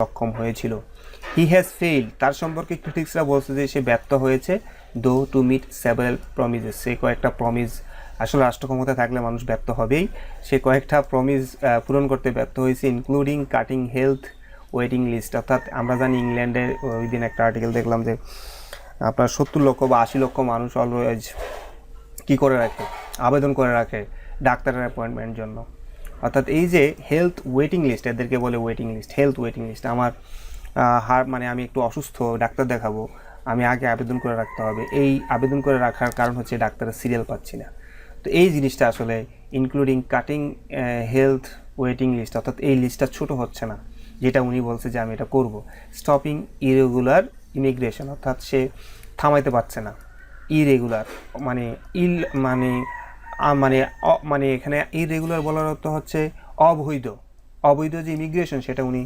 সক্ষম হয়েছিল। He has fail, তার সম্পর্কে ক্রিটিক্সরা বলছে যে সে ব্যর্থ হয়েছে। দো টু মিট সেভারাল প্রমিসেস, সে কয়েকটা প্রমিস, আসলে রাষ্ট্র ক্ষমতা থাকলে মানুষ ব্যর্থ হবেই, সে কয়েকটা প্রমিস পূরণ করতে ব্যর্থ হয়েছে, including cutting health waiting list. অর্থাৎ আমরা জানি ইংল্যান্ডে ওই দিন একটা আর্টিকেল দেখলাম যে আপনার 70 লক্ষ বা 80 লক্ষ মানুষ অলওয়েজ কী করে রাখে, আবেদন করে রাখে ডাক্তারের অ্যাপয়েন্টমেন্টের জন্য। অর্থাৎ এই যে হেলথ ওয়েটিং লিস্ট, এদেরকে বলে waiting list, health waiting list. আমার মানে আমি একটু অসুস্থ, ডাক্তার দেখাবো, আমি আগে আবেদন করে রাখতে হবে। এই আবেদন করে রাখার কারণ হচ্ছে ডাক্তারের সিরিয়াল পাচ্ছি না। তো এই জিনিসটা আসলে including cutting health waiting list, অর্থাৎ এই লিস্টটা ছোটো হচ্ছে না, যেটা উনি বলছে যে আমি এটা করব। স্টপিং ইরেগুলার ইমিগ্রেশন, অর্থাৎ সে থামাইতে পারছে না। ইরেগুলার মানে মানে মানে মানে এখানে ইরেগুলার বলার অর্থ হচ্ছে অবৈধ, অবৈধ যে ইমিগ্রেশন সেটা উনি